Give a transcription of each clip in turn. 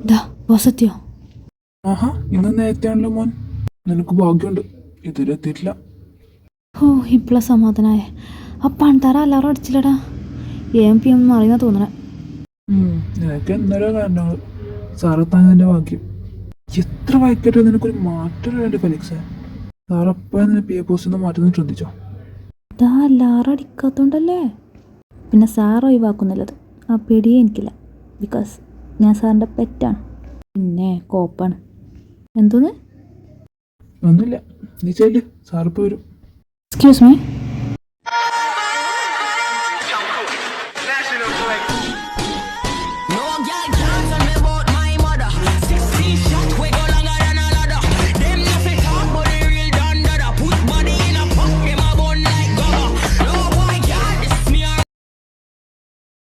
ഡാ വസത്യോ ആഹാ ഇന്ന് നേരത്തെയാണല്ലോ മോൻ. നിനക്ക് ഭാഗ്യമുണ്ട്, ഇതുവരെ എത്തിയിട്ടില്ല. ഓ ഇപ്പള സമാധാനായ. ആ പണ്ടാറ എല്ലാവരും അടിച്ചില്ലടാ. AM PM അറിയുന്ന തോന്നണേ. നിനക്ക് എന്നോരോ കാരണങ്ങൾ. സാറെത്താൻ ഭാഗ്യം. എത്ര വായിക്കട്ടെ നിനക്കൊരു മാറ്റം വേണ്ടി ഫെലിക്സ്. സാറെപ്പോഴും നിന്നെ PA പോസ്റ്റിൽ നിന്ന് മാറ്റുന്നത് ശ്രദ്ധിച്ചോ? ഇതാ എല്ലാവരും അടിക്കാത്തോണ്ടല്ലേ. പിന്നെ സാർ ഒഴിവാക്കുന്നുള്ളത് ആ പേടിയേ എനിക്കില്ല. ബിക്കോസ് ഞാൻ സാറിൻ്റെ പെറ്റാണ്, പിന്നെ കോപ്പാണ്. എന്തോന്ന്? ഒന്നുമില്ല, നീ ചെല്ല്, സാറിപ്പോൾ വരും. Excuse me.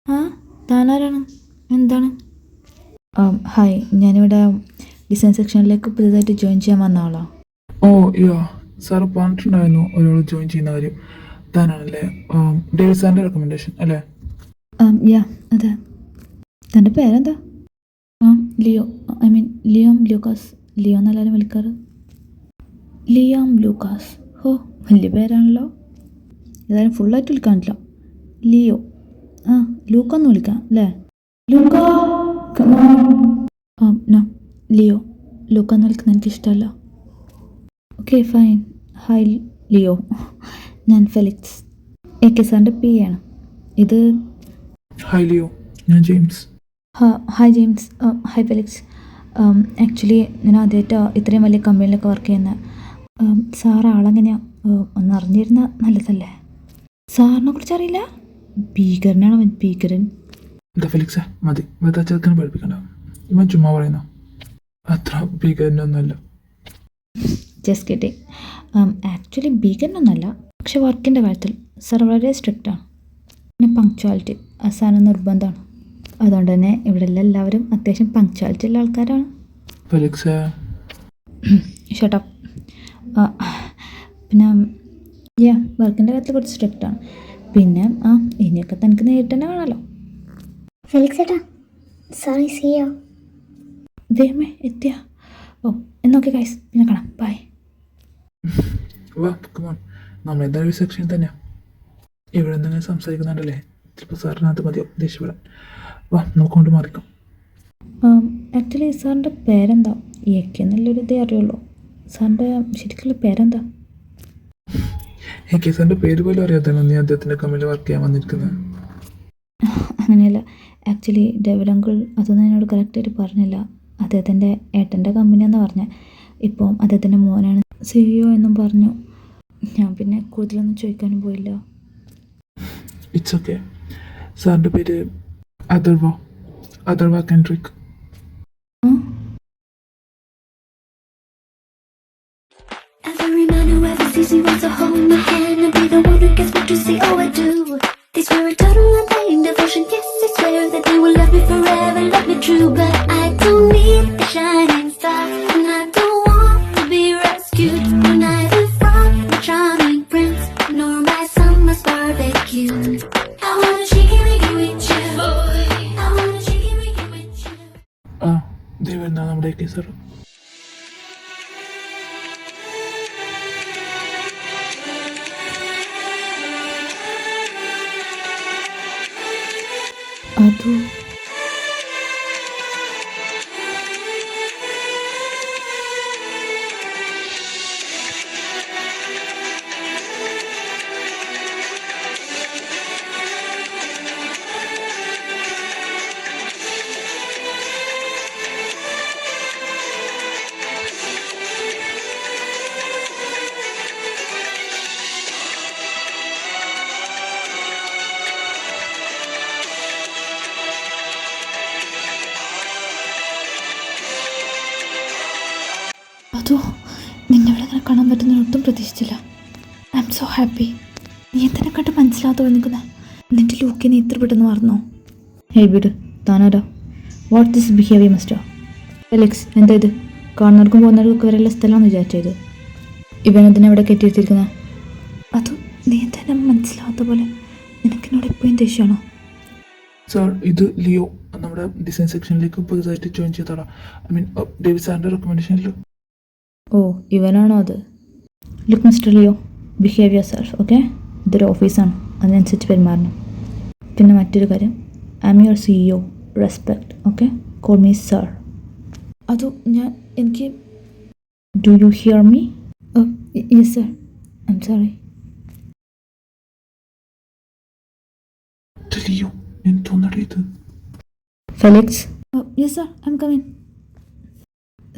ആ താനാരാണ്? എന്താണ്? ഹായ്, ഞാനിവിടെ ഡിസൈൻ സെക്ഷനിലേക്ക് പുതിയതായിട്ട് ജോയിൻ ചെയ്യാൻ വന്ന ആളാണ്. ഓ യാ, സാറ് പറഞ്ഞിട്ടുണ്ടായിരുന്നു ഒരാൾ ജോയിൻ ചെയ്യുന്ന കാര്യം. താനാണല്ലേ? ഡേവിഡ് സാറിൻ്റെ റെക്കമെൻഡേഷൻ അല്ലേ? യാ അതെ. തൻ്റെ പേരെന്താ? ലിയോ, ഐ മീൻ ലിയോം ലൂക്കാസ്. ലിയോ എന്നെല്ലാവരും വിളിക്കാറ്. ലിയോം ലൂക്കാസ്. ഓ വലിയ പേരാണല്ലോ. ഏതായാലും ഫുള്ളായിട്ട് വിളിക്കാനില്ല. ലിയോ. ലൂക്ക എന്ന് വിളിക്കാം അല്ലേ? ലൂക്ക. No, Leo. ലൂക്ക എന്ന് വിളിക്കുന്നത് എനിക്കിഷ്ടമല്ല. Okay fine. ഹായ് ലിയോ, ഞാൻ ഫെലിക്സ്, AK സാറിൻ്റെ PA ആണ്. ഇത് ഹായ് ലിയോ, ഞാൻ James. Hi James. Hi Felix. Actually ഞാൻ ആദ്യമായിട്ട് ഇത്രയും വലിയ കമ്പനിയിലൊക്കെ വർക്ക് ചെയ്യുന്നത്. സാർ ആളെങ്ങനെയാണ് ഒന്ന് അറിഞ്ഞിരുന്ന നല്ലതല്ലേ? സാറിനെ കുറിച്ച് അറിയില്ല? ഭീകരനാണ് അവൻ, ഭീകരൻ. എന്താ ഫെലിക്സേ, മതി മതി, ചെറുക്കനെ പഠിപ്പിക്കണ്ട. ഇവൻ ചുമ്മാ പറയുന്ന അത്ര ഭീകരനൊന്നുമല്ല. ജസ്റ്റ് കിട്ടിങ്. ആക്ച്വലി ഭീകരനൊന്നുമല്ല, പക്ഷെ വർക്കിൻ്റെ കാര്യത്തിൽ സാർ വളരെ സ്ട്രിക്റ്റാണ്. പിന്നെ പങ്ക്ച്വാലിറ്റി ആ സാധനം നിർബന്ധമാണ്. അതുകൊണ്ട് തന്നെ ഇവിടെ എല്ലാവരും അത്യാവശ്യം പങ്ക്ച്വാലിറ്റി ഉള്ള ആൾക്കാരാണ്. ഫെലിക്സേ ഷട്ടപ്പ്. പിന്നെ വർക്കിൻ്റെ കാര്യത്തിൽ കുറച്ച് സ്ട്രിക്റ്റാണ്. പിന്നെ ഇനിയൊക്കെ തനിക്ക് നേരിട്ട് തന്നെ കാണാമല്ലോ. ഫെലിക്സ് ഏട്ടാ, സോറി സിയോ. ദൈവമേ എത്തിയ. ഓ എന്നൊക്കെ ഗൈസ്, പിന്നെ കാണാം, ബൈ. വാ കമോൺ, നമ്മളെന്തായാലും ഒരു സെക്ഷനിൽ തന്നെയാണ്. ഇവിടെ എന്തെങ്കിലും സംസാരിക്കുന്നുണ്ടല്ലേ, ചിലപ്പോൾ സാറിനകത്ത് മതിയോ ദേഷ്യപ്പെടാൻ. വാ നമുക്ക് കൊണ്ട് മാറിക്കാം. ആക്ച്വലി സാറിൻ്റെ പേരെന്താ? AK എന്നുള്ളൊരു ഇതേ അറിയുള്ളൂ. സാറിൻ്റെ ശരിക്കുള്ള പേരെന്താ? AK സാറിൻ്റെ പേര് പോലും അറിയാത്തതാണ് നീ അദ്ദേഹത്തിൻ്റെ കമ്പനിയിൽ വർക്ക് ചെയ്യാൻ വന്നിരിക്കുന്നത്. അങ്ങനെയല്ല, ആക്ച്വലി ഡേവിഡ് അങ്കിൾ അതൊന്നും എന്നോട് കറക്റ്റായിട്ട് പറഞ്ഞില്ല. അദ്ദേഹത്തിൻ്റെ ഏട്ടൻ്റെ കമ്പനിയാണെന്ന് പറഞ്ഞത്. ഇപ്പം അദ്ദേഹത്തിൻ്റെ മോനാണ് CEO എന്നും പറഞ്ഞു. ഞാൻ പിന്നെ കൂടുതലൊന്നും ചോദിക്കാനും പോയില്ല. It's okay. സാറിൻ്റെ പേര് Atharva Kendrick. Every man who ever sees you wants to hold my hand and be the one who gets what you say. Oh, I do. They swear a total undying devotion. Yes, I swear that they will love me forever, love me true. But I don't need a shining star, and I don't want to be rescued. You're neither from the charming prince nor my summer's barbecue. I wanna chicky with you. I wanna chicky with you. ദേ വരുന്ന നമ്മുടെ AK sir. അതോ അതോ നിന്നെ ഇവിടെ അങ്ങനെ കാണാൻ പറ്റുന്ന ഒട്ടും പ്രതീക്ഷിച്ചില്ല. I M so happy. നീ എന്തിനെ കണ്ട് മനസ്സിലാകാതെ നിൽക്കുന്നത്? നിൻ്റെ ലൂക്കിനെ ഇത്ര പെട്ടെന്ന് മറന്നോ? ഹേയ് വിട്, താനാരാ? What this behaviour Mister Felix? എന്താ ഇത്? കാണുന്നവർക്കും പോകുന്നവർക്കൊക്കെ വരെയുള്ള സ്ഥലമാണെന്ന് വിചാരിച്ചത്. ഇവനെന്തിനാ കെട്ടിയെടുത്തിരിക്കുന്നത്? അത് നീ തന്നെ മനസ്സിലാവാത്ത പോലെ. നിനക്കെന്നോട് എപ്പോഴും ദേഷ്യമാണോ? സാർ ഇത് ലിയോ, നമ്മുടെ ഡിസൈൻ സെക്ഷനിലേക്ക് പുതുതായിട്ട് ജോയിൻ ചെയ്തോളാം. ഐ മീൻ ഡേവിഡ് സാറിൻ്റെ റെക്കമെൻഡേഷനിൽ. ഓ ഇവനാണോ അത്? Look Mister Leo, behave yourself, okay? ഇതൊരു ഓഫീസാണ്, അതിനനുസരിച്ച് പെരുമാറണം. പിന്നെ മറ്റൊരു കാര്യം, I am your CEO, respect, okay? Call me sir. അത് എനിക്ക് do you hear me? Yes sir, I am sorry. Leo എന്തോന്നടേ ഇത്? Felix. Yes sir, I am coming.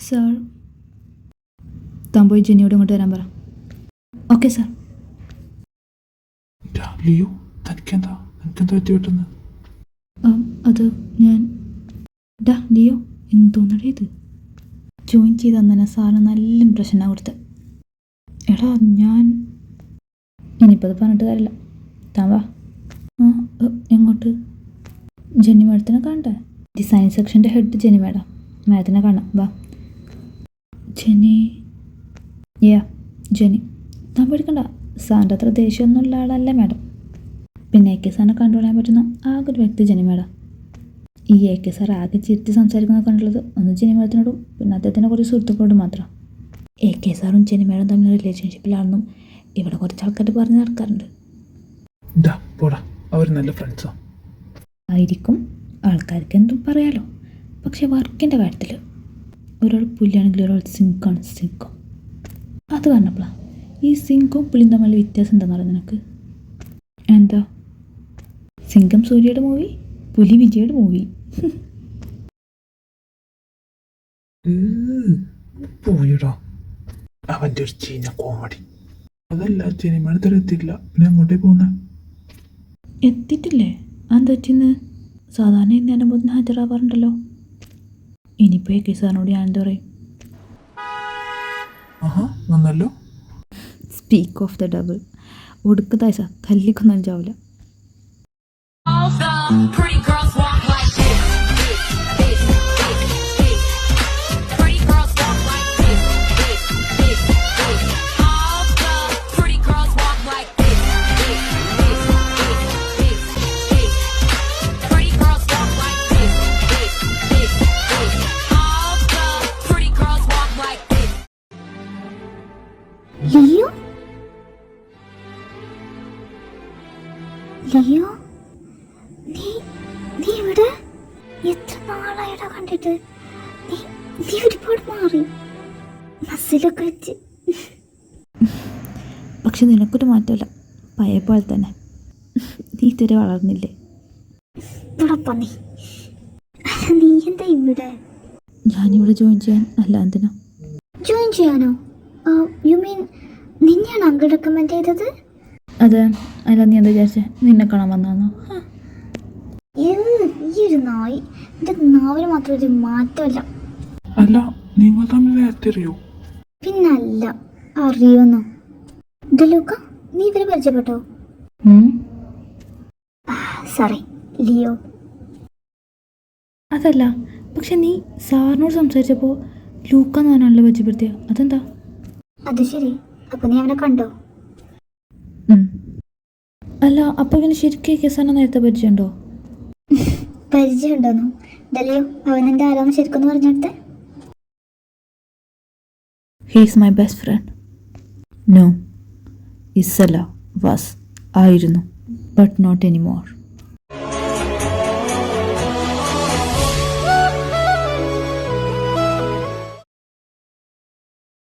Sir താൻ പോയി ജെന്നിയോട് ഇങ്ങോട്ട് വരാൻ പറ. Okay sir. ലിയോ തനിക്കെന്താ പറ്റി പെട്ടെന്ന്? അത് ഞാൻ ലിയോ എന്തോന്നടേ ഇത്? ജോയിൻ ചെയ്ത് തന്നെ സാറിന് നല്ല ഇമ്പ്രഷനാണ് കൊടുത്തത്. എടാ ഞാൻ ഇനിയിപ്പോൾ അത് പറഞ്ഞിട്ട് കാര്യമില്ല, താൻ വാ. എങ്ങോട്ട്? ജെന്നി മാഡത്തിനെ കാണട്ടെ. ഡിസൈൻ സെക്ഷൻ്റെ ഹെഡ് ജെന്നി മാഡത്തിനെ കാണാം, വാ. ജെന്നി താൻ പേടിക്കണ്ട, സാറിൻ്റെ അത്ര ദേഷ്യമൊന്നുമുള്ള ആളല്ല മാഡം. പിന്നെ AK സാറിനെ കൺട്രോൾ ചെയ്യാൻ പറ്റുന്ന ആകെ ഒരു വ്യക്തി ജെന്നി മാഡം. ഈ AK സാർ ആകെ ചിരിച്ച് സംസാരിക്കുന്നത് കണ്ടുള്ളത് ഒന്ന് ജെന്നി മാഡത്തിനോടും പിന്നെ അദ്ദേഹത്തിൻ്റെ കുറച്ച് സുഹൃത്തുക്കളോടും മാത്രം. AK സാറും ജെന്നി മാഡം തമ്മിൽ റിലേഷൻഷിപ്പിലാണെന്നും ഇവിടെ കുറച്ച് ആൾക്കാർ പറഞ്ഞ് നടക്കാറുണ്ട്. അവർ നല്ല ഫ്രണ്ട്സാ ആയിരിക്കും, ആൾക്കാർക്ക് എന്തും പറയാലോ. പക്ഷെ വർക്കിൻ്റെ കാര്യത്തിൽ ഒരാൾ പുലിയാണെങ്കിൽ ഒരാൾ സിങ്കാണ്. സിങ്കം അത് പറഞ്ഞപ്പോഴാണ് ഈ സിങ്കും പുലിയും തമ്മിലുള്ള വ്യത്യാസം എന്താണെന്ന് പറയുന്നത് നിനക്ക്? എന്താ? സിങ്കം സൂര്യയുടെ മൂവി, പുലി വിജയുടെ മൂവി. പോയിടാ അവൻ്റെ ഒരു ചീഞ്ഞ കോമഡി. അതല്ല ജനിമേടത്തിൽ എത്തിയില്ല, പിന്നെ അങ്ങോട്ടേ പോകുന്ന എത്തിയിട്ടില്ലേ? എന്താ പറ്റിന്ന്? സാധാരണ ഇന്നേരം പോകുന്ന ഹാജരാവാറുണ്ടല്ലോ. ഇനിയിപ്പോൾ AK സാറിനോട് ഞാൻ എന്താ പറയും? വന്നല്ലോ. Speak of the devil. ഒടുക്കതായി സാർ തല്ലിക്കൊന്നും ചാവില്ല. ലിയോ ലിയോ നീ ഇവിടെ എത്ര നാളായിടാ കണ്ടിട്ട്? നീ ഒരുപാട് മാറി, മസിലൊക്കെ വെച്ച്. പക്ഷെ നിനക്കൊരു മാറ്റമില്ല, പഴയ പോലെ തന്നെ. നീ ഇതുവരെ വളർന്നില്ലേ? നീ എന്താ ഇവിടെ? ഞാനിവിടെ ജോയിൻ ചെയ്യാൻ. അല്ല എന്തിനാ ജോയിൻ ചെയ്യാനോ? യു മീൻ നിന്നെയാണ് അങ്കിൾ റെക്കമെൻഡ് ചെയ്തത്? അതെ. അല്ല നീ എന്താ വിചാരിച്ചേ? നിന്നെ കാണാൻ വന്നാന്നോ? ഈ ഒരു നായി, എൻ്റെ നാവിന് മാത്രം ഒരു മാറ്റമില്ല. അല്ല നിങ്ങൾ തമ്മിൽ നേരത്തെ അറിയോ? പിന്നല്ല, അറിയോന്നോ? ലൂക്ക, നീ ഇവരെ പരിചയപ്പെട്ടോ? Sorry Leo. അതല്ല, പക്ഷെ നീ സാറിനോട് സംസാരിച്ചപ്പോൾ ലൂക്കാന്ന് പറഞ്ഞാണല്ലോ പരിചയപ്പെടുത്തിയ. അതെന്താ? അത് ശരി, അപ്പൊ നീ അവനെ കണ്ടോ? അല്ല അപ്പൊ ഇവന് ശരിക്കും AK സാറിനെ നേരത്തെ പരിചയമുണ്ടോ? പരിചയമുണ്ടോന്നോ? ഡലിയോ, അവൻ എൻ്റെ ആരാന്ന് ശരിക്കും പറഞ്ഞെടുത്തേ? He is my best friend. No, ഇസല്ല വാസ് ആയിരുന്നു, ബട്ട് നോട്ട് എനിമോർ.